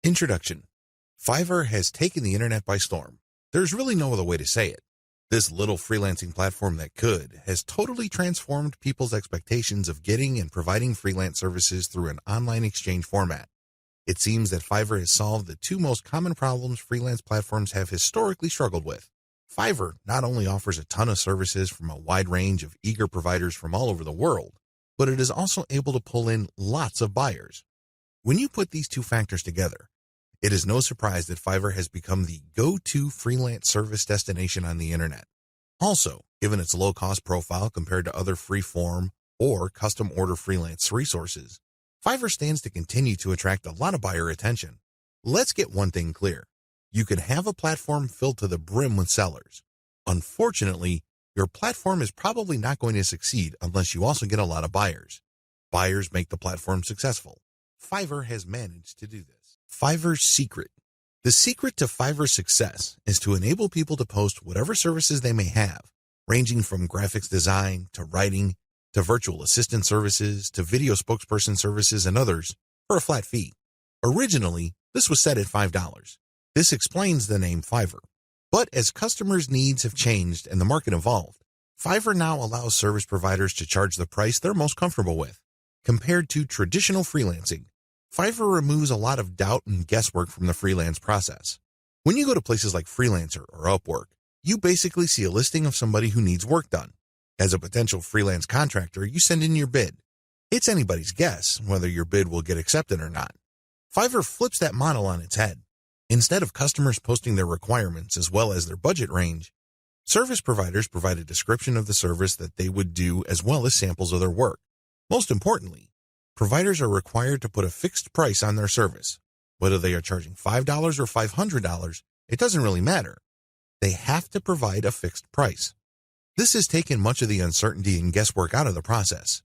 Introduction. Fiverr has taken the internet by storm. There's really no other way to say it. This little freelancing platform that could has totally transformed people's expectations of getting and providing freelance services through an online exchange format. It seems that Fiverr has solved the two most common problems freelance platforms have historically struggled with. Fiverr not only offers a ton of services from a wide range of eager providers from all over the world, but it is also able to pull in lots of buyers. When you put these two factors together, it is no surprise that Fiverr has become the go-to freelance service destination on the internet. Also, given its low-cost profile compared to other free-form or custom-order freelance resources, Fiverr stands to continue to attract a lot of buyer attention. Let's get one thing clear. You can have a platform filled to the brim with sellers. Unfortunately, your platform is probably not going to succeed unless you also get a lot of buyers. Buyers make the platform successful. Fiverr has managed to do this. Fiverr's secret. The secret to Fiverr's success is to enable people to post whatever services they may have, ranging from graphics design to writing to virtual assistant services to video spokesperson services and others, for a flat fee. Originally, this was set at $5. This explains the name Fiverr. But as customers' needs have changed and the market evolved, Fiverr now allows service providers to charge the price they're most comfortable with. Compared to traditional freelancing, Fiverr removes a lot of doubt and guesswork from the freelance process. When you go to places like Freelancer or Upwork, you basically see a listing of somebody who needs work done. As a potential freelance contractor, you send in your bid. It's anybody's guess whether your bid will get accepted or not. Fiverr flips that model on its head. Instead of customers posting their requirements as well as their budget range, service providers provide a description of the service that they would do as well as samples of their work. Most importantly, providers are required to put a fixed price on their service. Whether they are charging $5 or $500, it doesn't really matter. They have to provide a fixed price. This has taken much of the uncertainty and guesswork out of the process.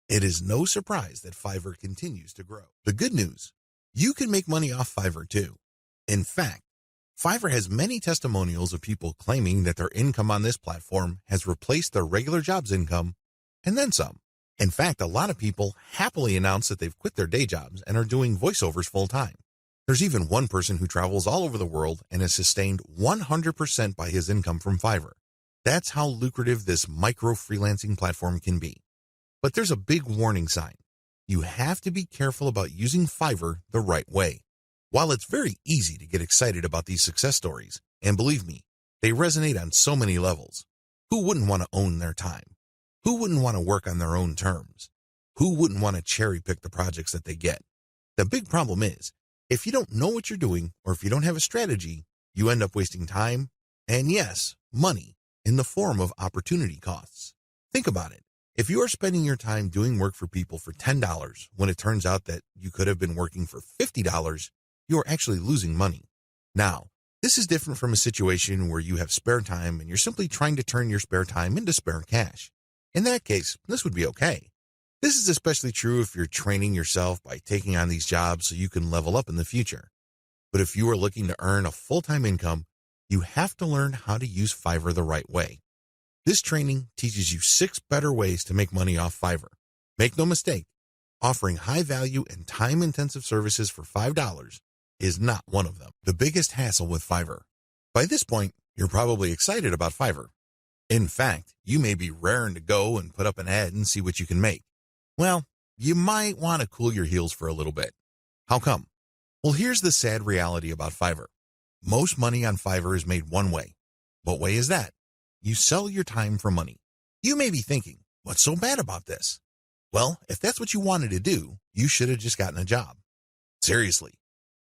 It is no surprise that Fiverr continues to grow. The good news, you can make money off Fiverr too. In fact, Fiverr has many testimonials of people claiming that their income on this platform has replaced their regular job's income and then some. In fact, a lot of people happily announce that they've quit their day jobs and are doing voiceovers full-time. There's even one person who travels all over the world and is sustained 100% by his income from Fiverr. That's how lucrative this micro-freelancing platform can be. But there's a big warning sign. You have to be careful about using Fiverr the right way. While it's very easy to get excited about these success stories, and believe me, they resonate on so many levels. Who wouldn't want to own their time? Who wouldn't want to work on their own terms? Who wouldn't want to cherry-pick the projects that they get? The big problem is, if you don't know what you're doing or if you don't have a strategy, you end up wasting time and, yes, money in the form of opportunity costs. Think about it. If you are spending your time doing work for people for $10 when it turns out that you could have been working for $50, you are actually losing money. Now, this is different from a situation where you have spare time and you're simply trying to turn your spare time into spare cash. In that case, this would be okay. This is especially true if you're training yourself by taking on these jobs so you can level up in the future. But if you are looking to earn a full-time income, you have to learn how to use Fiverr the right way. This training teaches you 6 better ways to make money off Fiverr. Make no mistake, offering high-value and time-intensive services for $5 is not one of them. The biggest hassle with Fiverr. By this point, you're probably excited about Fiverr. In fact, you may be raring to go and put up an ad and see what you can make. Well, you might want to cool your heels for a little bit. How come? Well, here's the sad reality about Fiverr. Most money on Fiverr is made one way. What way is that? You sell your time for money. You may be thinking, what's so bad about this? Well, if that's what you wanted to do, you should have just gotten a job. Seriously,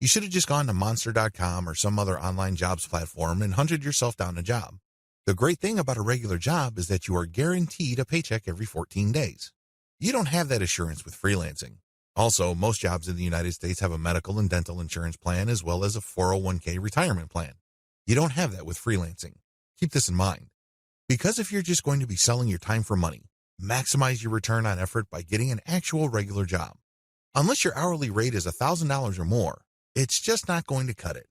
you should have just gone to Monster.com or some other online jobs platform and hunted yourself down a job. The great thing about a regular job is that you are guaranteed a paycheck every 14 days. You don't have that assurance with freelancing. Also, most jobs in the United States have a medical and dental insurance plan as well as a 401k retirement plan. You don't have that with freelancing. Keep this in mind. Because if you're just going to be selling your time for money, maximize your return on effort by getting an actual regular job. Unless your hourly rate is $1,000 or more, it's just not going to cut it.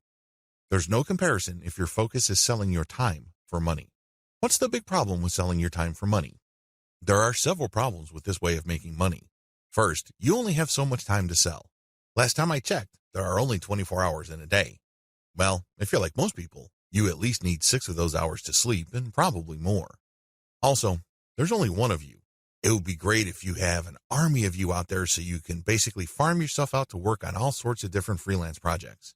There's no comparison if your focus is selling your time for money. What's the big problem with selling your time for money? There are several problems with this way of making money. First, you only have so much time to sell. Last time I checked, there are only 24 hours in a day. Well, if you're like most people, you at least need 6 of those hours to sleep and probably more. Also, there's only one of you. It would be great if you have an army of you out there so you can basically farm yourself out to work on all sorts of different freelance projects.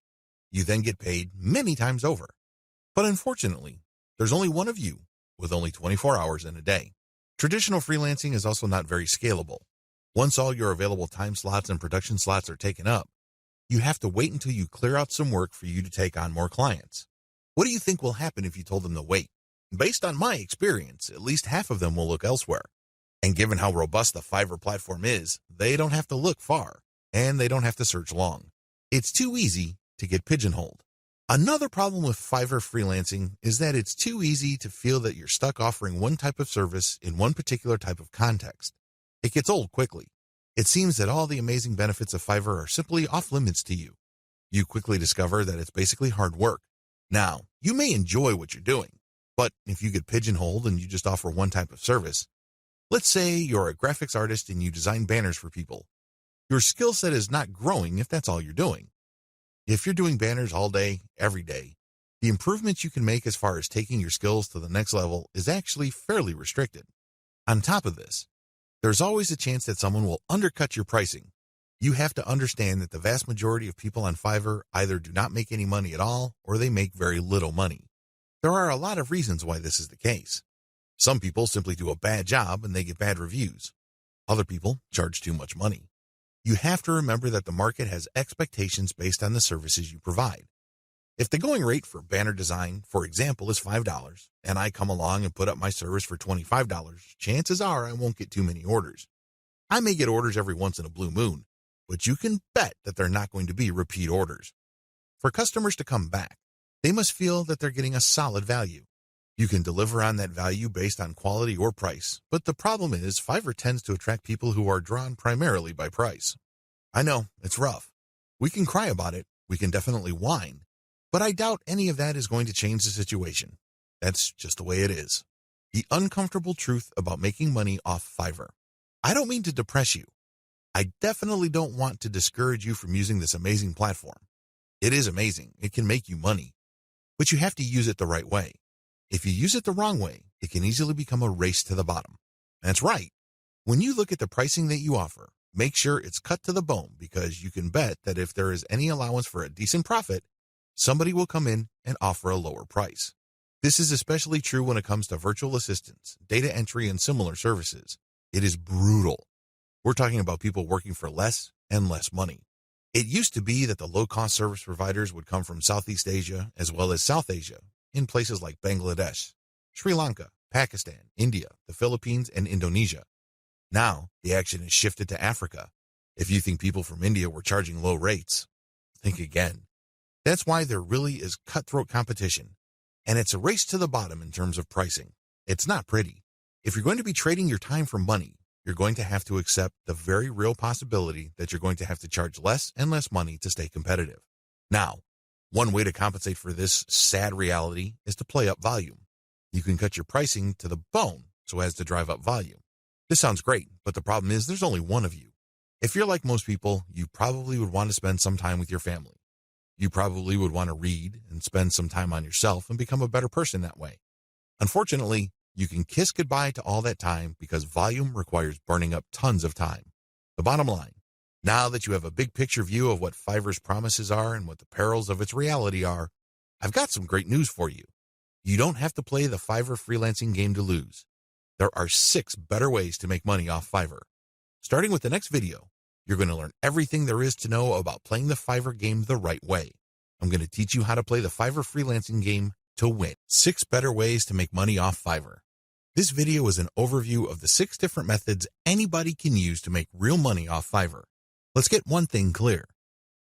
You then get paid many times over. But unfortunately, there's only one of you with only 24 hours in a day. Traditional freelancing is also not very scalable. Once all your available time slots and production slots are taken up, you have to wait until you clear out some work for you to take on more clients. What do you think will happen if you told them to wait? Based on my experience, at least half of them will look elsewhere. And given how robust the Fiverr platform is, they don't have to look far, and they don't have to search long. It's too easy to get pigeonholed. Another problem with Fiverr freelancing is that it's too easy to feel that you're stuck offering one type of service in one particular type of context. It gets old quickly. It seems that all the amazing benefits of Fiverr are simply off limits to you. You quickly discover that it's basically hard work. Now, you may enjoy what you're doing, but if you get pigeonholed and you just offer one type of service, let's say you're a graphics artist and you design banners for people, your skill set is not growing if that's all you're doing. If you're doing banners all day, every day, the improvements you can make as far as taking your skills to the next level is actually fairly restricted. On top of this, there's always a chance that someone will undercut your pricing. You have to understand that the vast majority of people on Fiverr either do not make any money at all or they make very little money. There are a lot of reasons why this is the case. Some people simply do a bad job and they get bad reviews. Other people charge too much money. You have to remember that the market has expectations based on the services you provide. If the going rate for banner design, for example, is $5, and I come along and put up my service for $25, chances are I won't get too many orders. I may get orders every once in a blue moon, but you can bet that they're not going to be repeat orders. For customers to come back, they must feel that they're getting a solid value. You can deliver on that value based on quality or price, but the problem is Fiverr tends to attract people who are drawn primarily by price. I know, it's rough. We can cry about it, we can definitely whine, but I doubt any of that is going to change the situation. That's just the way it is. The uncomfortable truth about making money off Fiverr. I don't mean to depress you. I definitely don't want to discourage you from using this amazing platform. It is amazing, it can make you money, but you have to use it the right way. If you use it the wrong way, it can easily become a race to the bottom. That's right. When you look at the pricing that you offer, make sure it's cut to the bone because you can bet that if there is any allowance for a decent profit, somebody will come in and offer a lower price. This is especially true when it comes to virtual assistants, data entry, and similar services. It is brutal. We're talking about people working for less and less money. It used to be that the low-cost service providers would come from Southeast Asia as well as South Asia, in places like Bangladesh, Sri Lanka, Pakistan, India, the Philippines, and Indonesia. Now, the action has shifted to Africa. If you think people from India were charging low rates, think again. That's why there really is cutthroat competition, and it's a race to the bottom in terms of pricing. It's not pretty. If you're going to be trading your time for money, you're going to have to accept the very real possibility that you're going to have to charge less and less money to stay competitive. Now, one way to compensate for this sad reality is to play up volume. You can cut your pricing to the bone so as to drive up volume. This sounds great, but the problem is there's only one of you. If you're like most people, you probably would want to spend some time with your family. You probably would want to read and spend some time on yourself and become a better person that way. Unfortunately, you can kiss goodbye to all that time because volume requires burning up tons of time. The bottom line, now that you have a big picture view of what Fiverr's promises are and what the perils of its reality are, I've got some great news for you. You don't have to play the Fiverr freelancing game to lose. There are 6 better ways to make money off Fiverr. Starting with the next video, you're going to learn everything there is to know about playing the Fiverr game the right way. I'm going to teach you how to play the Fiverr freelancing game to win. 6 better ways to make money off Fiverr. This video is an overview of the 6 different methods anybody can use to make real money off Fiverr. Let's get one thing clear.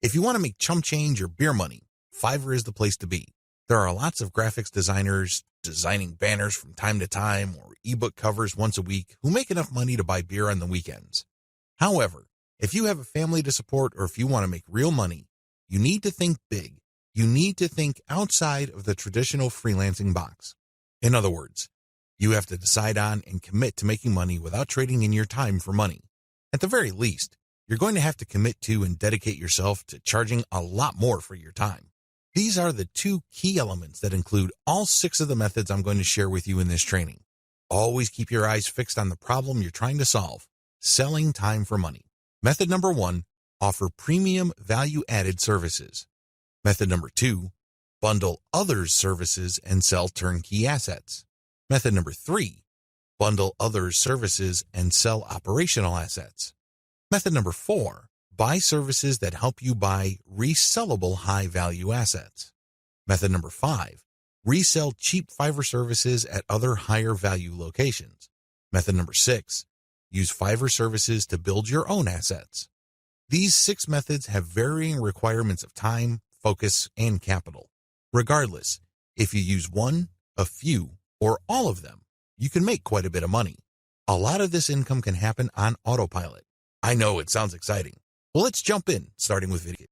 If you want to make chump change or beer money, Fiverr is the place to be. There are lots of graphics designers designing banners from time to time or ebook covers once a week who make enough money to buy beer on the weekends. However, if you have a family to support or if you want to make real money, you need to think big. You need to think outside of the traditional freelancing box. In other words, you have to decide on and commit to making money without trading in your time for money. At the very least, you're going to have to commit to and dedicate yourself to charging a lot more for your time. These are the 2 key elements that include all 6 of the methods I'm going to share with you in this training. Always keep your eyes fixed on the problem you're trying to solve: selling time for money. Method number 1, offer premium value-added services. Method number 2, bundle others' services and sell turnkey assets. Method number 3, bundle others' services and sell operational assets. Method number 4, buy services that help you buy resellable high-value assets. Method number 5, resell cheap Fiverr services at other higher-value locations. Method number 6, use Fiverr services to build your own assets. These 6 methods have varying requirements of time, focus, and capital. Regardless, if you use one, a few, or all of them, you can make quite a bit of money. A lot of this income can happen on autopilot. I know it sounds exciting. Well, let's jump in, starting with video.